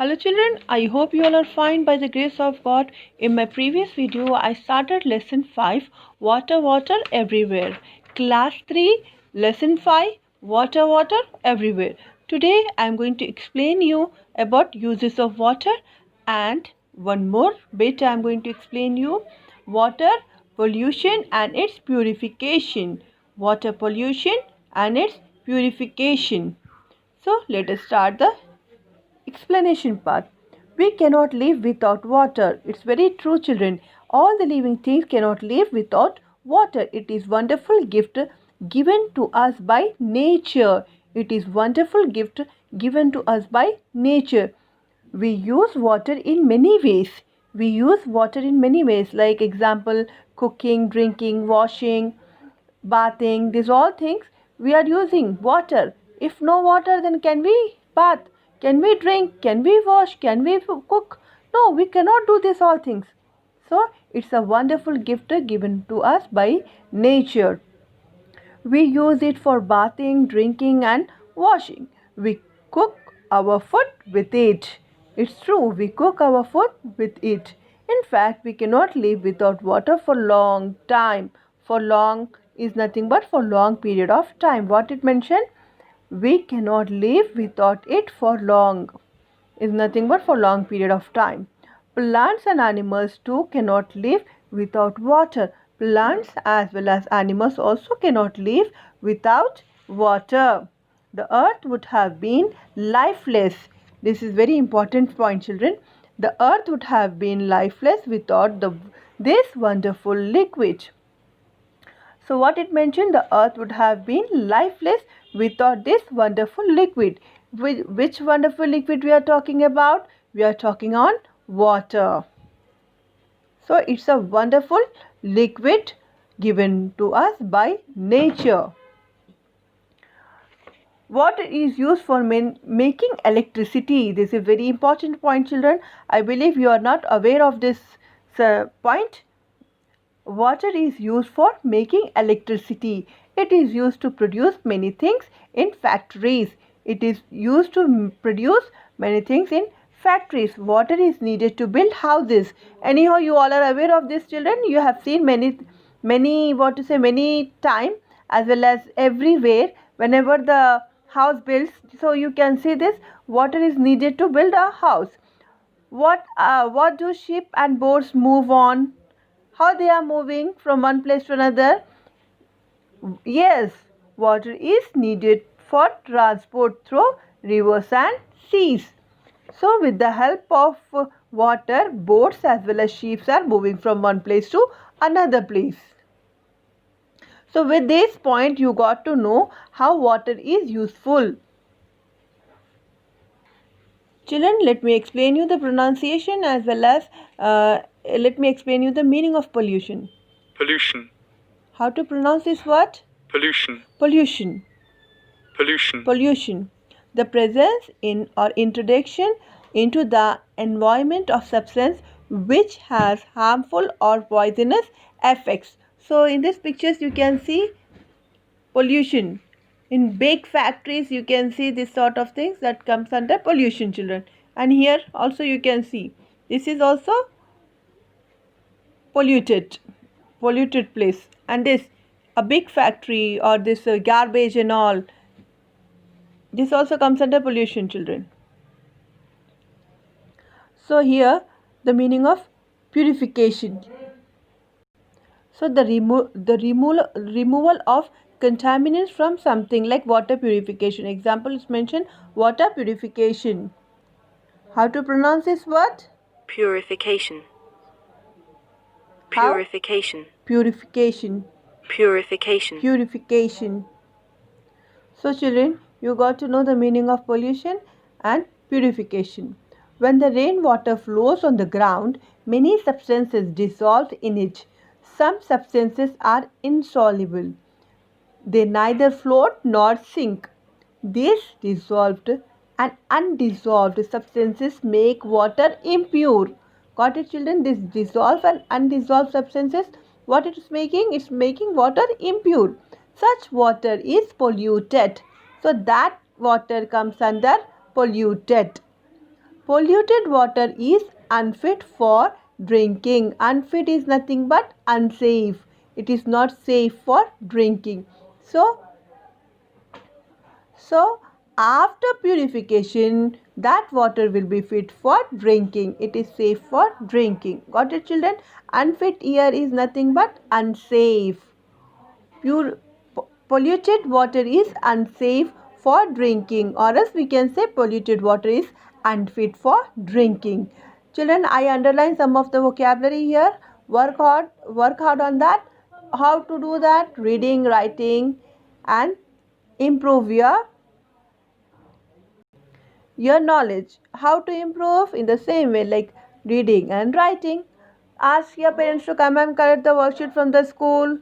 Hello children, I hope you all are fine by the grace of God. In my previous video, I started lesson 5, Water, Water Everywhere. Class 3, lesson 5, Water, Water Everywhere. Today, I am going to explain you about uses of water, and one more bit I am going to explain you water pollution and its purification. Water pollution and its purification. So, let us start the explanation part. We cannot live without water. It's very true, children. All the living things cannot live without water. It is wonderful gift given to us by nature. It is wonderful gift given to us by nature. We use water in many ways. We use water in many ways, like example, cooking, drinking, washing, bathing. These all things we are using water. If no water, then can we bath? Can we drink? Can we wash? Can we cook? No, we cannot do these all things. So it's a wonderful gift given to us by nature. We use it for bathing, drinking, and washing. We cook our food with it. It's true, we cook our food with it. In fact, we cannot live without water for long time. For long is nothing but for long period of time. What it mentioned? We cannot live without it for long. Is nothing but for long period of time. Plants and animals too cannot live without water. Plants as well as animals also cannot live without water. The earth would have been lifeless. This is very important point, children. The earth would have been lifeless without this wonderful liquid. So what it mentioned, the earth would have been lifeless without this wonderful liquid. Which wonderful liquid we are talking about? We are talking on water. So it's a wonderful liquid given to us by nature. Water is used for making electricity. This is a very important point, children. I believe you are not aware of this point. Water is used for making electricity. It is used to produce many things in factories. It is used to produce many things in factories. Water is needed to build houses. Anyhow, you all are aware of this, children. You have seen many time, as well as everywhere whenever the house builds. So you can see this. Water is needed to build a house. What do ship and boats move on? How they are moving from one place to another? Yes, water is needed for transport through rivers and seas. So with the help of water, boats as well as ships are moving from one place to another place. So with this point, you got to know how water is useful. Children, let me explain you the pronunciation as well as let me explain you the meaning of pollution. Pollution. How to pronounce this word? Pollution. Pollution. Pollution. Pollution. The presence in or introduction into the environment of substance which has harmful or poisonous effects. So in these pictures you can see pollution. In big factories you can see this sort of things that comes under pollution, children. And here also you can see this is also polluted place. And this a big factory or this garbage and all, this also comes under pollution, children. So here the meaning of purification. So the removal of contaminants from something, like water purification. Example is mentioned, water purification. How to pronounce this word? Purification. How? Purification. Purification. Purification. Purification. So children, you got to know the meaning of pollution and purification. When the rainwater flows on the ground, many substances dissolve in it. Some substances are insoluble. They neither float nor sink. These dissolved and undissolved substances make water impure. Got it, children? This dissolved and undissolved substances, what it is making? It's making water impure. Such water is polluted. So that water comes under polluted. Polluted water is unfit for drinking. Unfit is nothing but unsafe. It is not safe for drinking. So after purification, that water will be fit for drinking. It is safe for drinking. Got it, children? Unfit here is nothing but unsafe. Polluted water is unsafe for drinking, or else we can say polluted water is unfit for drinking. Children, I underline some of the vocabulary here. Work hard on that. How to do that? Reading, writing, and improve your knowledge. How to improve? In the same way, like reading and writing. Ask your parents to come and collect the worksheet from the school.